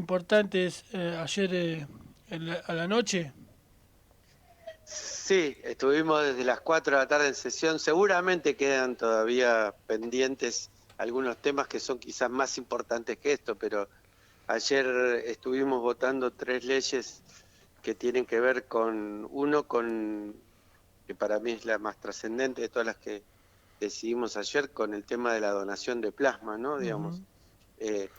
importantes ayer a la noche. Sí, estuvimos desde las 4 de la tarde en sesión. Seguramente quedan todavía pendientes algunos temas que son quizás más importantes que esto, pero ayer estuvimos votando tres leyes que tienen que ver que para mí es la más trascendente de todas las que decidimos ayer, con el tema de la donación de plasma, ¿no? Ujú. Digamos, eh,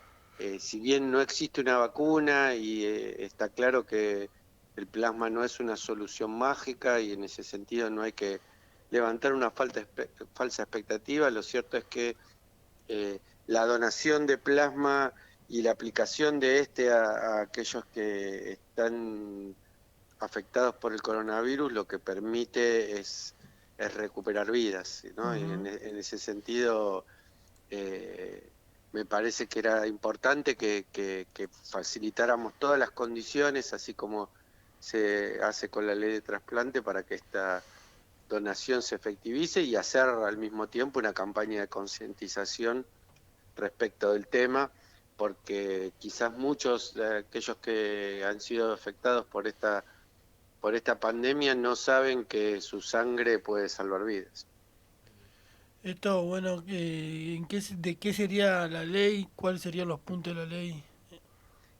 si bien no existe una vacuna y está claro que el plasma no es una solución mágica y en ese sentido no hay que levantar una falsa expectativa, lo cierto es que la donación de plasma y la aplicación de este a aquellos que están afectados por el coronavirus lo que permite es recuperar vidas, ¿no? Y Ujú. en ese sentido eh, me parece que era importante que facilitáramos todas las condiciones, así como se hace con la ley de trasplante, para que esta donación se efectivice y hacer al mismo tiempo una campaña de concientización respecto del tema, porque quizás muchos de aquellos que han sido afectados por esta pandemia no saben que su sangre puede salvar vidas. Esto, bueno, ¿de qué sería la ley? ¿Cuáles serían los puntos de la ley?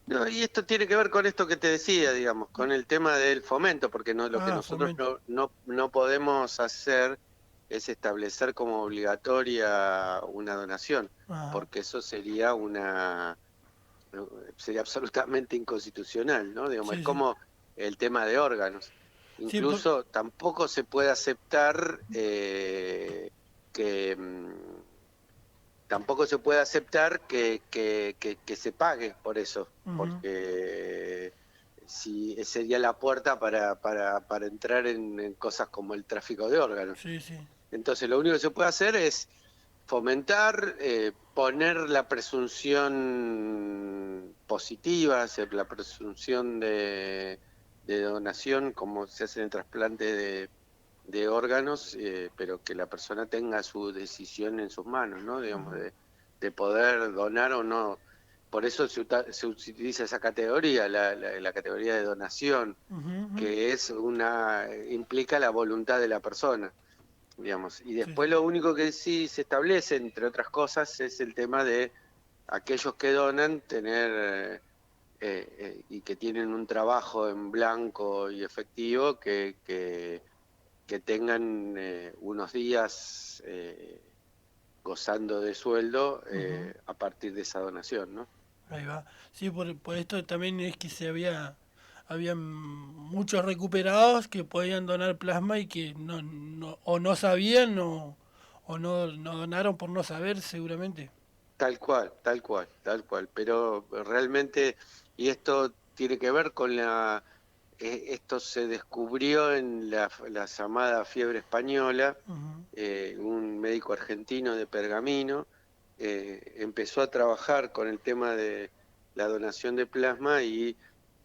No, y esto tiene que ver con esto que te decía, digamos, con el tema del fomento, porque no, lo que Ah, nosotros fomento. no podemos hacer es establecer como obligatoria una donación, Ah, porque eso sería absolutamente inconstitucional, ¿no? Digamos, es sí, sí. como el tema de órganos. Sí, Incluso tampoco se puede aceptar que tampoco se puede aceptar que se pague por eso, ujú. porque si sería la puerta para entrar en cosas como el tráfico de órganos. Sí, sí. Entonces, lo único que se puede hacer es fomentar, poner la presunción positiva, hacer la presunción de donación, como se hace en el trasplante de órganos, pero que la persona tenga su decisión en sus manos, ¿no? Digamos, de poder donar o no. Por eso se utiliza esa categoría, la categoría de donación, Ujú, ujú. que implica la voluntad de la persona, digamos. Y Sí, sí. después lo único que sí se establece, entre otras cosas, es el tema de aquellos que donan tener y que tienen un trabajo en blanco y efectivo, que tengan unos días gozando de sueldo Ujú. a partir de esa donación, ¿no? Ahí va. Sí, por esto también es que había muchos recuperados que podían donar plasma y que o no sabían o no donaron por no saber seguramente. Tal cual, tal cual, tal cual. Pero realmente, y esto tiene que ver con esto se descubrió en la llamada fiebre española. Ujú. Un médico argentino de Pergamino empezó a trabajar con el tema de la donación de plasma y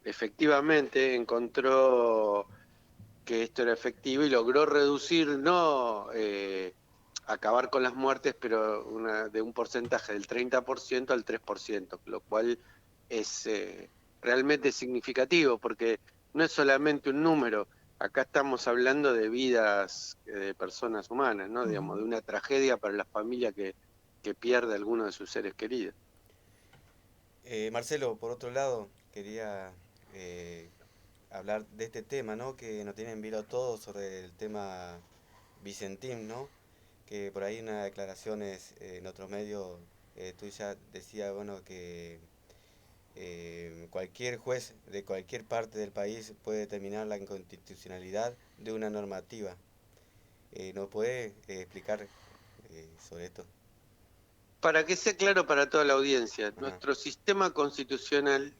efectivamente encontró que esto era efectivo y logró reducir, no acabar con las muertes, pero de un porcentaje del 30% al 3%, lo cual es realmente significativo, porque no es solamente un número, acá estamos hablando de vidas de personas humanas, ¿no? Digamos, de Ujú. una tragedia para la familia que pierde a alguno de sus seres queridos. Marcelo, por otro lado, quería eh, hablar de este tema, ¿no? Que nos tienen vilo todo sobre el tema Vicentín, ¿no? Que por ahí en unas declaraciones en otros medios tuya decía, bueno, que cualquier juez de cualquier parte del país puede determinar la inconstitucionalidad de una normativa. ¿Nos puede explicar sobre esto? Para que sea claro para toda la audiencia, Ajá. nuestro sistema constitucional,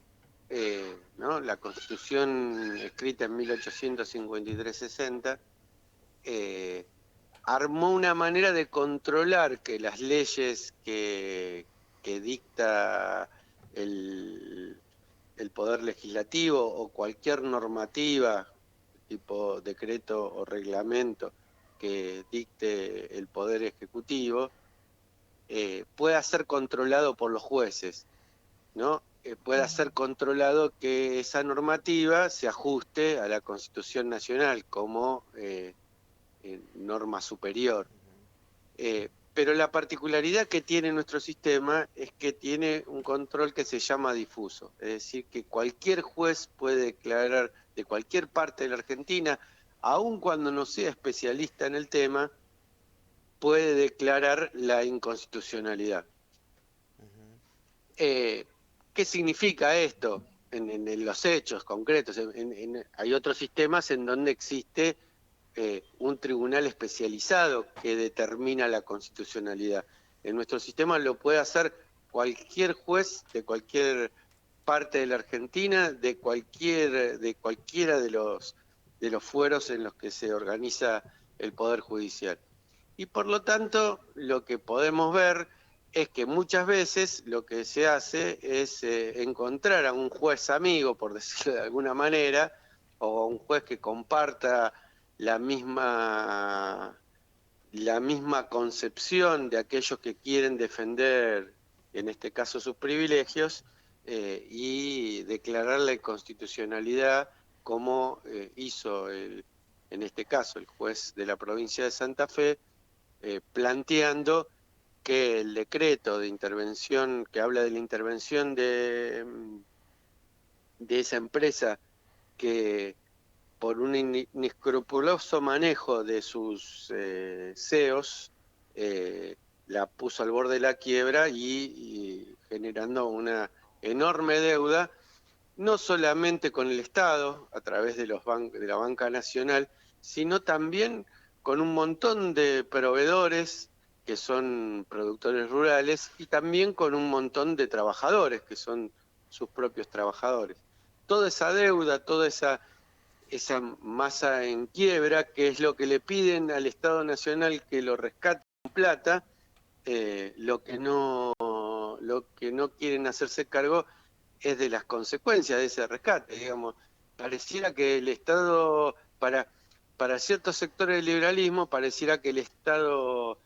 ¿no? La Constitución escrita en 1853-60, eh, armó una manera de controlar que las leyes que dicta el, el Poder Legislativo o cualquier normativa, tipo decreto o reglamento, que dicte el Poder Ejecutivo, pueda ser controlado por los jueces, ¿no? pueda ser controlado que esa normativa se ajuste a la Constitución Nacional como norma superior. Pero la particularidad que tiene nuestro sistema es que tiene un control que se llama difuso, es decir, que cualquier juez puede declarar de cualquier parte de la Argentina, aun cuando no sea especialista en el tema, puede declarar la inconstitucionalidad. ¿Qué significa esto en los hechos concretos? Hay otros sistemas en donde existe un tribunal especializado que determina la constitucionalidad. En nuestro sistema lo puede hacer cualquier juez de cualquier parte de la Argentina, de cualquiera de los fueros en los que se organiza el Poder Judicial. Y por lo tanto, lo que podemos ver es que muchas veces lo que se hace es encontrar a un juez amigo, por decirlo de alguna manera, o a un juez que comparta la misma concepción de aquellos que quieren defender, en este caso, sus privilegios, y declarar la inconstitucionalidad como hizo, en este caso, el juez de la provincia de Santa Fe, planteando que el decreto de intervención, que habla de la intervención de esa empresa que por un inescrupuloso manejo de sus CEOs, la puso al borde de la quiebra y generando una enorme deuda, no solamente con el Estado, a través de la banca nacional, sino también con un montón de proveedores que son productores rurales y también con un montón de trabajadores que son sus propios trabajadores. Toda esa deuda, toda esa masa en quiebra, que es lo que le piden al Estado Nacional que lo rescate con plata, lo que no quieren hacerse cargo es de las consecuencias de ese rescate. Digamos, pareciera que el Estado, para ciertos sectores del liberalismo, pareciera que el Estado,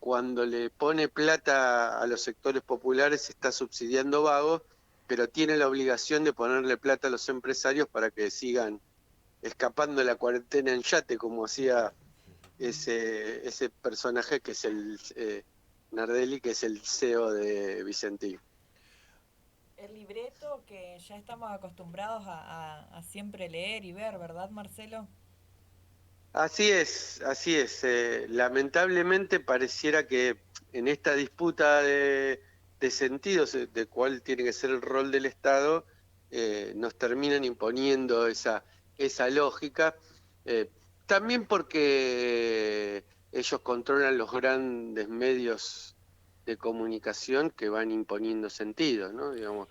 cuando le pone plata a los sectores populares, está subsidiando vagos, pero tiene la obligación de ponerle plata a los empresarios para que sigan escapando de la cuarentena en yate, como hacía ese personaje que es el Nardelli, que es el CEO de Vicentín. El libreto que ya estamos acostumbrados a siempre leer y ver, ¿verdad, Marcelo? Así es, así es. Lamentablemente pareciera que en esta disputa de sentidos, de cuál tiene que ser el rol del Estado, nos terminan imponiendo esa lógica, también porque ellos controlan los grandes medios de comunicación que van imponiendo sentidos, ¿no? Digamos,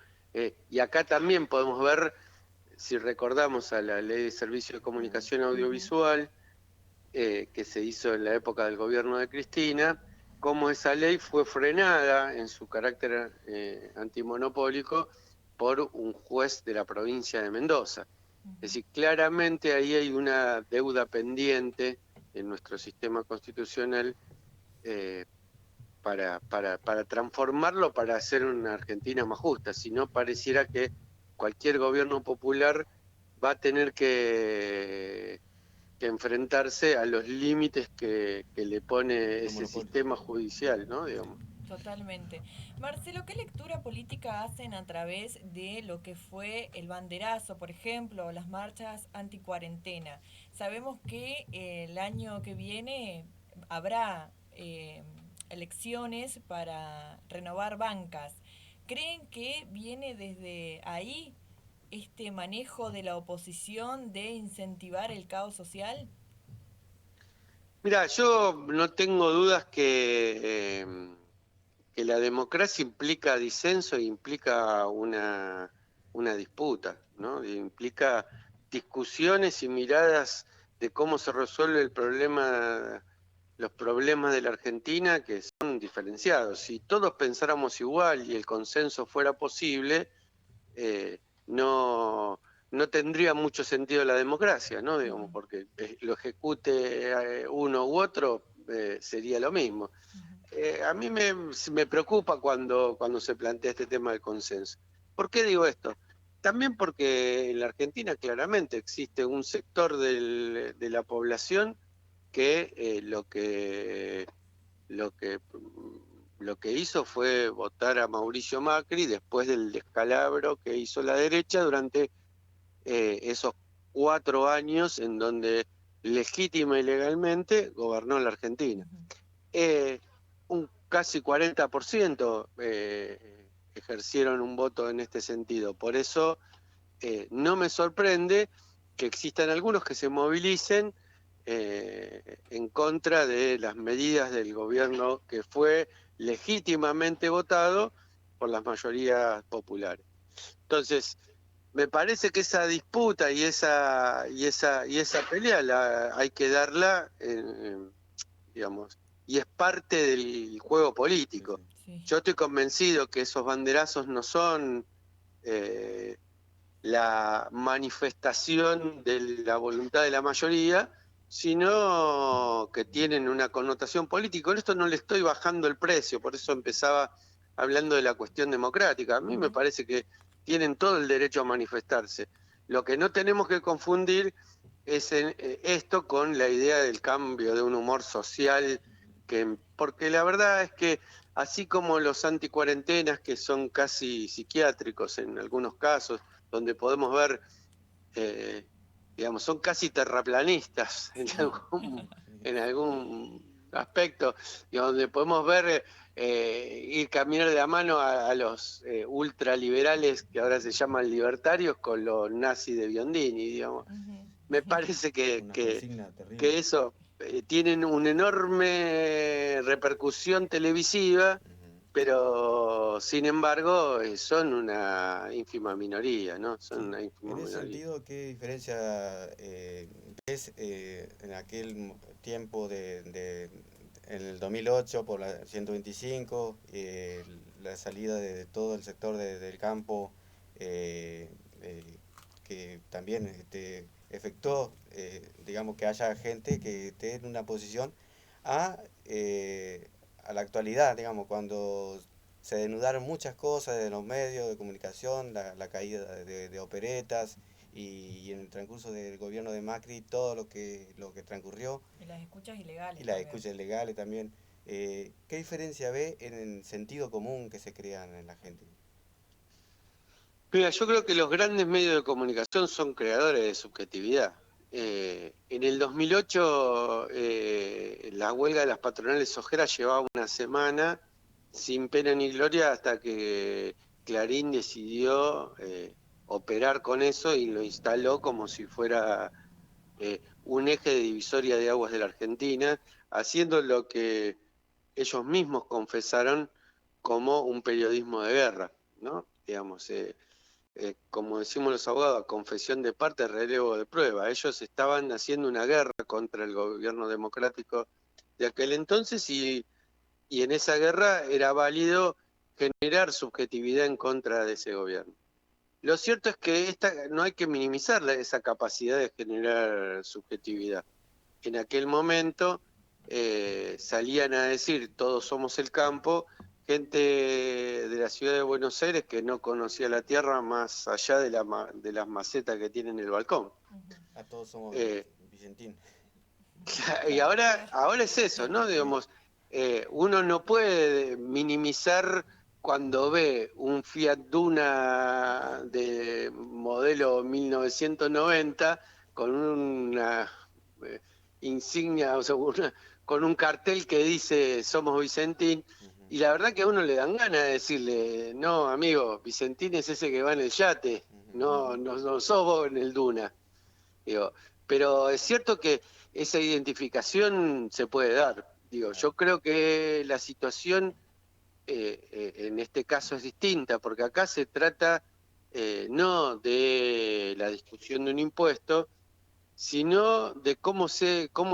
y acá también podemos ver, si recordamos a la Ley de Servicio de Comunicación Audiovisual, que se hizo en la época del gobierno de Cristina, cómo esa ley fue frenada en su carácter antimonopólico por un juez de la provincia de Mendoza. Es decir, claramente ahí hay una deuda pendiente en nuestro sistema constitucional para transformarlo, para hacer una Argentina más justa. Si no, pareciera que cualquier gobierno popular va a tener que enfrentarse a los límites que le pone ese sistema judicial, ¿no? Digamos. Totalmente. Marcelo, ¿qué lectura política hacen a través de lo que fue el banderazo, por ejemplo, o las marchas anticuarentena? Sabemos que el año que viene habrá elecciones para renovar bancas. ¿Creen que viene desde ahí este manejo de la oposición de incentivar el caos social? Mira, yo no tengo dudas que la democracia implica disenso e implica una disputa, ¿no? Implica discusiones y miradas de cómo se resuelve los problemas de la Argentina, que son diferenciados. Si todos pensáramos igual y el consenso fuera posible, no tendría mucho sentido la democracia, ¿no? Digamos, porque lo ejecute uno u otro sería lo mismo. A mí me preocupa cuando se plantea este tema del consenso. ¿Por qué digo esto? También porque en la Argentina claramente existe un sector de la población que lo que lo que hizo fue votar a Mauricio Macri después del descalabro que hizo la derecha durante esos 4 años en donde legítima y legalmente gobernó la Argentina. Un casi 40% ejercieron un voto en este sentido. Por eso no me sorprende que existan algunos que se movilicen en contra de las medidas del gobierno que fue legítimamente votado por las mayorías populares. Entonces, me parece que esa disputa y esa pelea hay que darla, digamos, y es parte del juego político. Sí. Yo estoy convencido que esos banderazos no son la manifestación de la voluntad de la mayoría, sino que tienen una connotación política. En esto no le estoy bajando el precio, por eso empezaba hablando de la cuestión democrática. A mí me parece que tienen todo el derecho a manifestarse. Lo que no tenemos que confundir es esto con la idea del cambio de un humor social, porque la verdad es que así como los anticuarentenas, que son casi psiquiátricos en algunos casos, donde podemos ver, digamos, son casi terraplanistas en algún aspecto, y donde podemos ver ir caminar de la mano a los ultraliberales, que ahora se llaman libertarios, con los nazis de Biondini, digamos. Me parece que eso tienen una enorme repercusión televisiva, pero sin embargo son una ínfima minoría, ¿no? Son una ínfima En ese minoría. sentido, ¿qué diferencia ves en aquel tiempo en el 2008 por la 125, la salida de todo el sector del campo, que también efectuó, digamos, que haya gente que esté en una posición a la actualidad, digamos, cuando se denudaron muchas cosas de los medios de comunicación, la caída de operetas y en el transcurso del gobierno de Macri todo lo que transcurrió. Y las escuchas ilegales. Y las escuchas ilegales también. ¿Qué diferencia ve en el sentido común que se crean en la gente? Mira, yo creo que los grandes medios de comunicación son creadores de subjetividad. En el 2008 la huelga de las patronales sojeras llevaba una semana sin pena ni gloria hasta que Clarín decidió operar con eso y lo instaló como si fuera un eje de divisoria de aguas de la Argentina, haciendo lo que ellos mismos confesaron como un periodismo de guerra, ¿no? Digamos, como decimos los abogados, confesión de parte, relevo de prueba. Ellos estaban haciendo una guerra contra el gobierno democrático de aquel entonces y en esa guerra era válido generar subjetividad en contra de ese gobierno. Lo cierto es que no hay que minimizar esa capacidad de generar subjetividad. En aquel momento salían a decir todos somos el campo, gente de la ciudad de Buenos Aires que no conocía la tierra más allá de las macetas que tiene en el balcón. A todos somos Vicentín. Y ahora es eso, ¿no? Digamos, uno no puede minimizar cuando ve un Fiat Duna de modelo 1990 con una insignia, o sea, con un cartel que dice somos Vicentín, y la verdad que a uno le dan ganas de decirle, no, amigo, Vicentín es ese que va en el yate, no sos vos en el Duna. Digo, pero es cierto que esa identificación se puede dar. Digo, yo creo que la situación en este caso es distinta, porque acá se trata no de la discusión de un impuesto, sino de cómo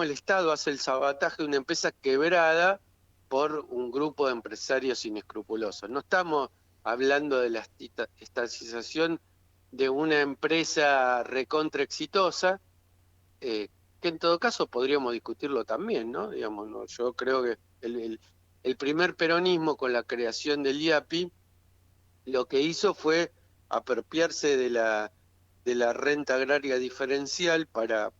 el Estado hace el sabotaje de una empresa quebrada por un grupo de empresarios inescrupulosos. No estamos hablando de la estatización de una empresa recontra exitosa, que en todo caso podríamos discutirlo también, ¿no? Digamos, ¿no? Yo creo que el primer peronismo con la creación del IAPI lo que hizo fue apropiarse de la renta agraria diferencial para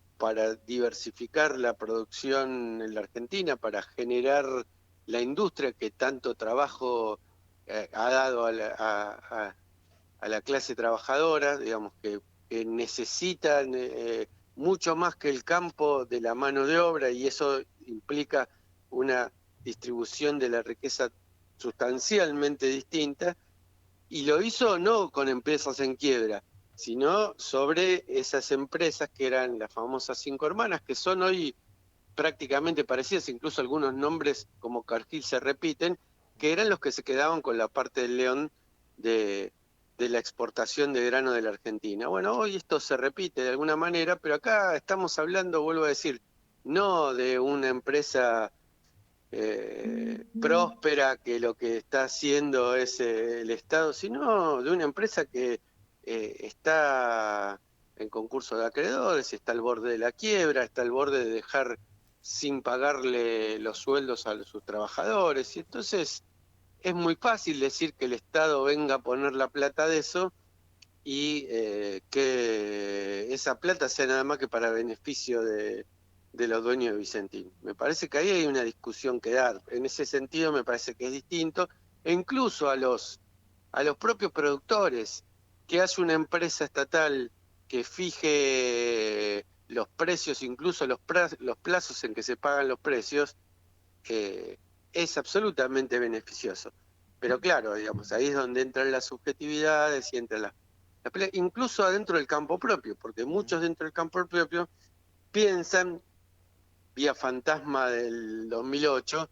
diversificar la producción en la Argentina, para generar la industria que tanto trabajo ha dado a la clase trabajadora, digamos, que necesitan mucho más que el campo de la mano de obra, y eso implica una distribución de la riqueza sustancialmente distinta, y lo hizo no con empresas en quiebra, sino sobre esas empresas que eran las famosas 5 hermanas, que son hoy prácticamente parecidas, incluso algunos nombres como Cargill se repiten, que eran los que se quedaban con la parte del león de la exportación de grano de la Argentina. Bueno, hoy esto se repite de alguna manera, pero acá estamos hablando, vuelvo a decir, no de una empresa próspera que lo que está haciendo es el Estado, sino de una empresa que está en concurso de acreedores, está al borde de la quiebra, está al borde de dejar sin pagarle los sueldos a sus trabajadores, y entonces es muy fácil decir que el Estado venga a poner la plata de eso y que esa plata sea nada más que para beneficio de los dueños de Vicentín. Me parece que ahí hay una discusión que dar. En ese sentido me parece que es distinto, e incluso a los propios productores, que hace una empresa estatal que fije los precios, incluso los plazos en que se pagan los precios, es absolutamente beneficioso. Pero claro, digamos, ahí es donde entran las subjetividades y entran incluso adentro del campo propio, porque muchos dentro del campo propio piensan, vía fantasma del 2008,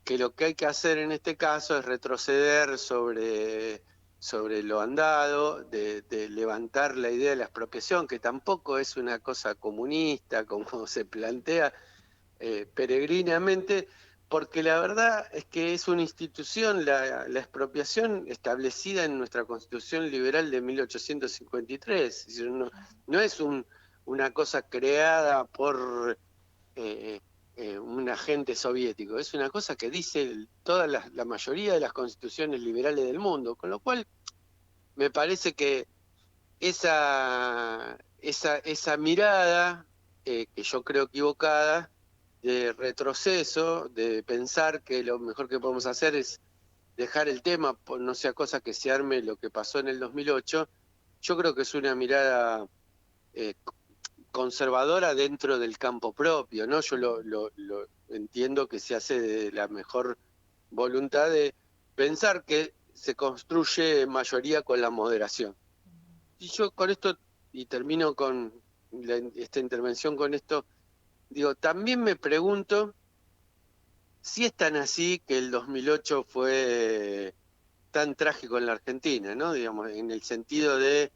que lo que hay que hacer en este caso es retroceder sobre lo andado, de levantar la idea de la expropiación, que tampoco es una cosa comunista como se plantea peregrinamente, porque la verdad es que es una institución, la expropiación, establecida en nuestra Constitución Liberal de 1853. Es decir, no es una cosa creada por un agente soviético, es una cosa que dice toda la mayoría de las constituciones liberales del mundo, con lo cual me parece que esa mirada, que yo creo equivocada, de retroceso, de pensar que lo mejor que podemos hacer es dejar el tema, no sea cosa que se arme lo que pasó en el 2008, yo creo que es una mirada conservadora dentro del campo propio, ¿no? Yo lo entiendo que se hace de la mejor voluntad de pensar que se construye mayoría con la moderación. Y yo con esto, y termino con esta intervención con esto, digo, también me pregunto si es tan así que el 2008 fue tan trágico en la Argentina, ¿no? Digamos, en el sentido de,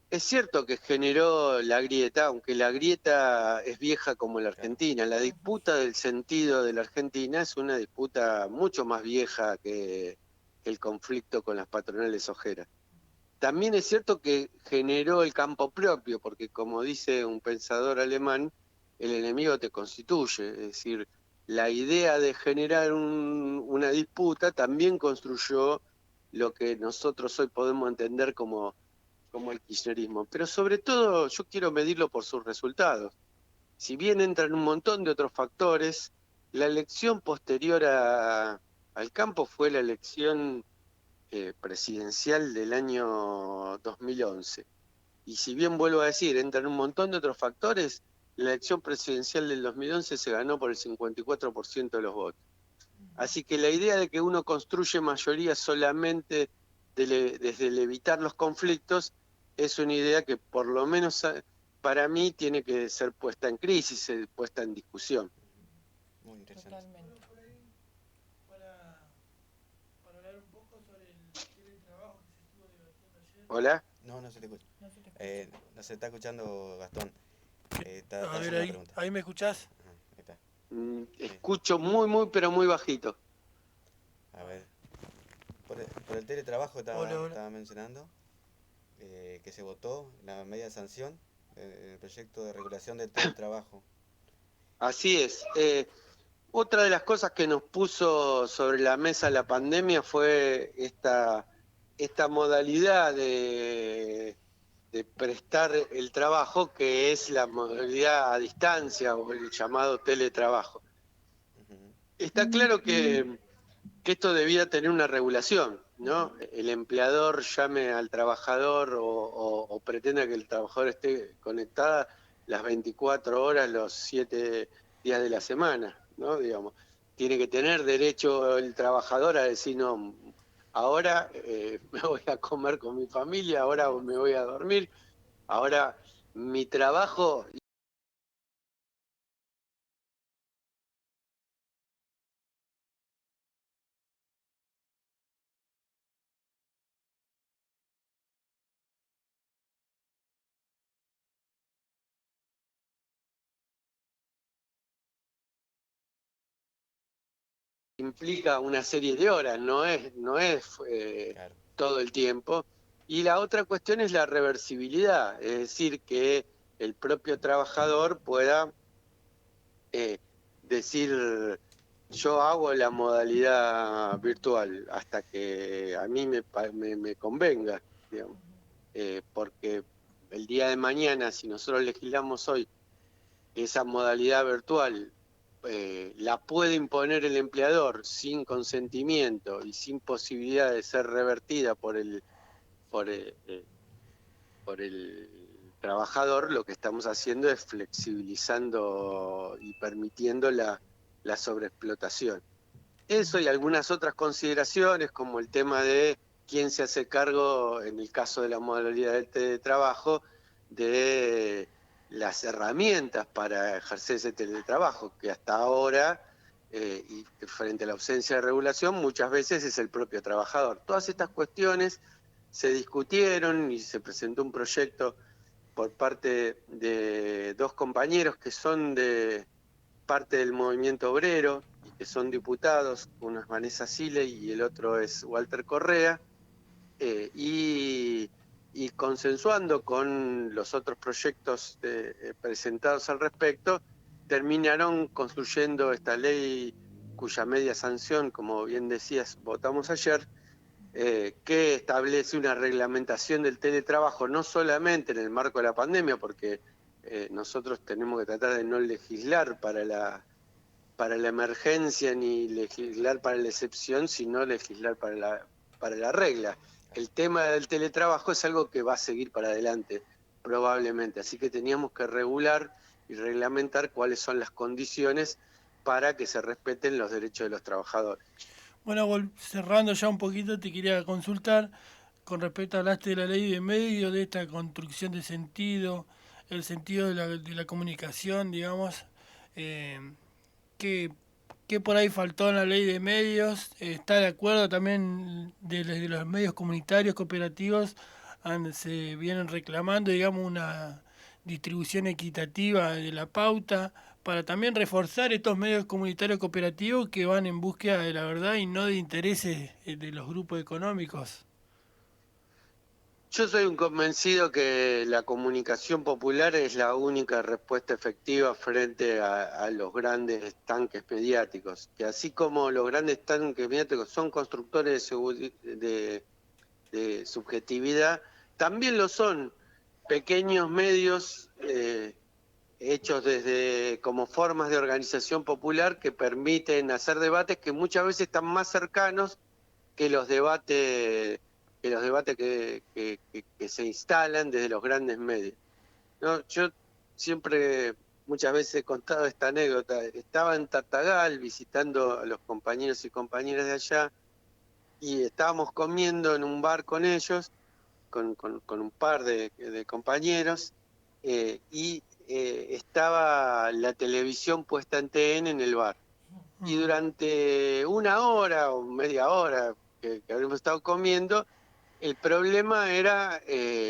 es cierto que generó la grieta, aunque la grieta es vieja como la Argentina. La disputa del sentido de la Argentina es una disputa mucho más vieja que el conflicto con las patronales ojeras. También es cierto que generó el campo propio, porque como dice un pensador alemán, el enemigo te constituye. Es decir, la idea de generar una disputa también construyó lo que nosotros hoy podemos entender como el kirchnerismo. Pero sobre todo yo quiero medirlo por sus resultados. Si bien entran un montón de otros factores, la elección posterior al campo fue la elección presidencial del año 2011. Y si bien vuelvo a decir, entran un montón de otros factores, la elección presidencial del 2011 se ganó por el 54% de los votos. Así que la idea de que uno construye mayoría solamente desde el evitar los conflictos es una idea que por lo menos para mí tiene que ser puesta en crisis, puesta en discusión. Muy interesante. Totalmente. Para hablar un poco sobre el teletrabajo que se estuvo debatiendo ayer. ¿Hola? No se te escucha. No se te escucha. No se está escuchando Gastón. A ver, ahí me escuchás. Ajá, ahí está. Escucho muy, pero muy bajito. A ver. Por el teletrabajo estaba mencionando, que se votó la media sanción, el proyecto de regulación del teletrabajo. Así es. Otra de las cosas que nos puso sobre la mesa la pandemia fue esta esta modalidad de prestar el trabajo, que es la modalidad a distancia o el llamado teletrabajo. Está claro que esto debía tener una regulación, ¿no? El empleador llame al trabajador o pretenda que el trabajador esté conectada las 24 horas, los 7 días de la semana, ¿no? Digamos, tiene que tener derecho el trabajador a decir, no, ahora me voy a comer con mi familia, ahora me voy a dormir, ahora mi trabajo... implica una serie de horas, no es Claro. todo el tiempo. Y la otra cuestión es la reversibilidad, es decir, que el propio trabajador pueda decir, yo hago la modalidad virtual hasta que a mí me convenga, digamos. Porque el día de mañana, si nosotros legislamos hoy esa modalidad virtual la puede imponer el empleador sin consentimiento y sin posibilidad de ser revertida por el, por el trabajador, lo que estamos haciendo es flexibilizando y permitiendo la sobreexplotación. Eso y algunas otras consideraciones, como el tema de quién se hace cargo, en el caso de la modalidad del teletrabajo, de las herramientas para ejercer ese teletrabajo, que hasta ahora, y frente a la ausencia de regulación, muchas veces es el propio trabajador. Todas estas cuestiones se discutieron y se presentó un proyecto por parte de dos compañeros que son de parte del movimiento obrero y que son diputados, uno es Vanessa Sile y el otro es Walter Correa, y consensuando con los otros proyectos presentados al respecto, terminaron construyendo esta ley cuya media sanción, como bien decías, votamos ayer, que establece una reglamentación del teletrabajo, no solamente en el marco de la pandemia, porque nosotros tenemos que tratar de no legislar para la emergencia ni legislar para la excepción, sino legislar para la regla. El tema del teletrabajo es algo que va a seguir para adelante, probablemente, así que teníamos que regular y reglamentar cuáles son las condiciones para que se respeten los derechos de los trabajadores. Bueno, cerrando ya un poquito, te quería consultar con respecto, hablaste de la ley de medios, de esta construcción de sentido, el sentido de la comunicación, digamos, eh, que, que por ahí faltó en la ley de medios. ¿Está de acuerdo también de los medios comunitarios, cooperativos, se vienen reclamando, digamos, una distribución equitativa de la pauta para también reforzar estos medios comunitarios cooperativos que van en búsqueda de la verdad y no de intereses de los grupos económicos? Yo soy un convencido que la comunicación popular es la única respuesta efectiva frente a los grandes tanques mediáticos, que así como los grandes tanques mediáticos son constructores de subjetividad, también lo son pequeños medios hechos desde como formas de organización popular que permiten hacer debates que muchas veces están más cercanos que los debates que se instalan desde los grandes medios. No, yo siempre, muchas veces he contado esta anécdota. Estaba en Tartagal visitando a los compañeros y compañeras de allá y estábamos comiendo en un bar con ellos, con un par de compañeros, y estaba la televisión puesta en TN en el bar. Y durante una hora o media hora que habíamos estado comiendo, el problema era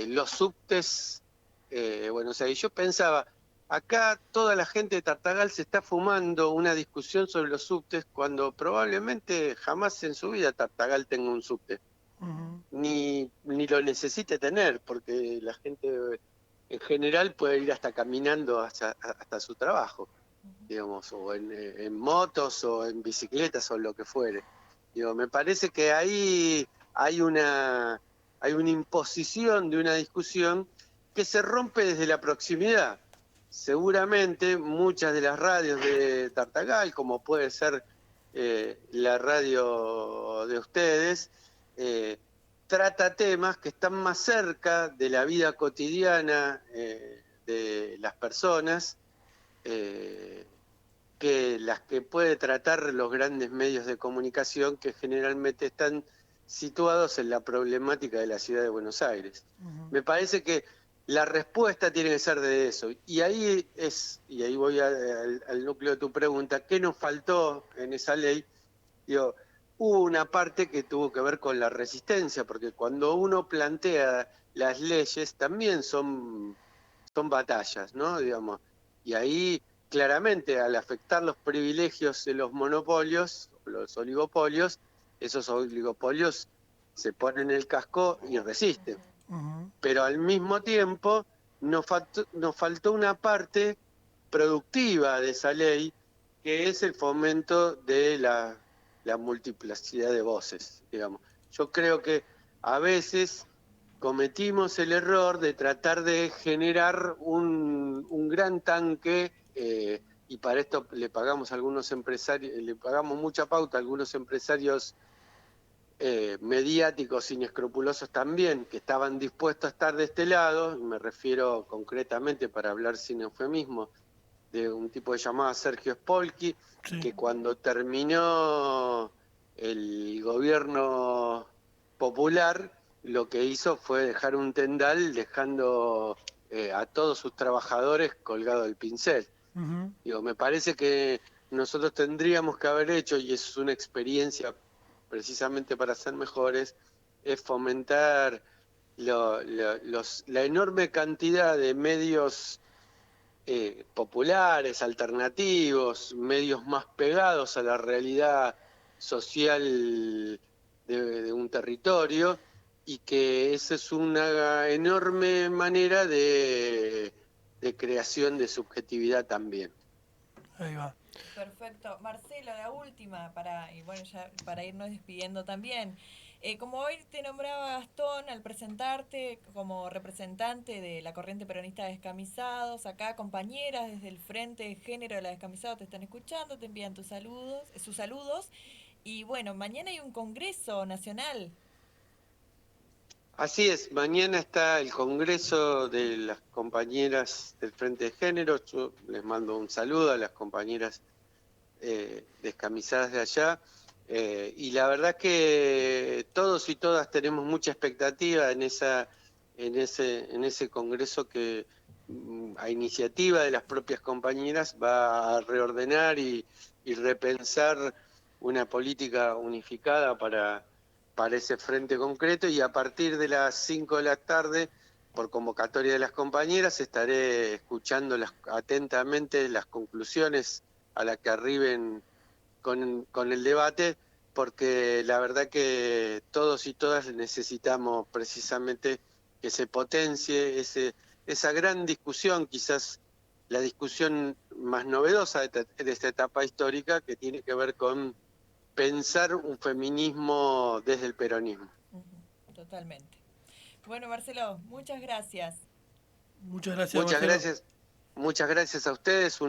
los subtes de Buenos Aires. Yo pensaba, acá toda la gente de Tartagal se está fumando una discusión sobre los subtes cuando probablemente jamás en su vida Tartagal tenga un subte. Ni lo necesite tener, porque la gente en general puede ir hasta caminando hasta su trabajo, digamos, o en motos o en bicicletas o lo que fuere. Digo, me parece que ahí hay una imposición de una discusión que se rompe desde la proximidad. Seguramente muchas de las radios de Tartagal, como puede ser la radio de ustedes, trata temas que están más cerca de la vida cotidiana de las personas que las que puede tratar los grandes medios de comunicación, que generalmente están situados en la problemática de la ciudad de Buenos Aires. Me parece que la respuesta tiene que ser de eso. Y ahí voy al núcleo de tu pregunta, ¿qué nos faltó en esa ley? Digo, hubo una parte que tuvo que ver con la resistencia, porque cuando uno plantea las leyes también son batallas, ¿no? Digamos, y ahí claramente al afectar los privilegios de los monopolios, los oligopolios, esos oligopolios se ponen el casco y resisten. Pero al mismo tiempo nos faltó una parte productiva de esa ley, que es el fomento de la multiplicidad de voces, digamos. Yo creo que a veces cometimos el error de tratar de generar un gran tanque, y para esto le pagamos a algunos empresarios, le pagamos mucha pauta a algunos empresarios mediáticos inescrupulosos también, que estaban dispuestos a estar de este lado. Me refiero concretamente, para hablar sin eufemismo, de un tipo que llamaba Sergio Spolky, Sí. que cuando terminó el gobierno popular, lo que hizo fue dejar un tendal dejando a todos sus trabajadores colgados del pincel. Digo, me parece que nosotros tendríamos que haber hecho, y eso es una experiencia precisamente para ser mejores, es fomentar la enorme cantidad de medios populares, alternativos, medios más pegados a la realidad social de un territorio, y que esa es una enorme manera de creación de subjetividad también. Ahí va. Perfecto. Marcelo, la última, ya para irnos despidiendo también. Como hoy te nombraba Gastón al presentarte como representante de la corriente peronista de Descamisados, acá compañeras desde el Frente de Género de la Descamisados te están escuchando, te envían sus saludos. Y bueno, mañana hay un congreso nacional. Así es, mañana está el Congreso de las compañeras del Frente de Género. Yo les mando un saludo a las compañeras descamisadas de allá. Y la verdad que todos y todas tenemos mucha expectativa en ese Congreso que, a iniciativa de las propias compañeras, va a reordenar y repensar una política unificada para ese frente concreto. Y a partir de las 5 de la tarde, por convocatoria de las compañeras, estaré escuchando atentamente las conclusiones a las que arriben con el debate, porque la verdad que todos y todas necesitamos precisamente que se potencie esa gran discusión, quizás la discusión más novedosa de esta etapa histórica, que tiene que ver con pensar un feminismo desde el peronismo. Totalmente. Bueno, Marcelo, muchas gracias. Muchas gracias, Marcelo. Muchas gracias a ustedes.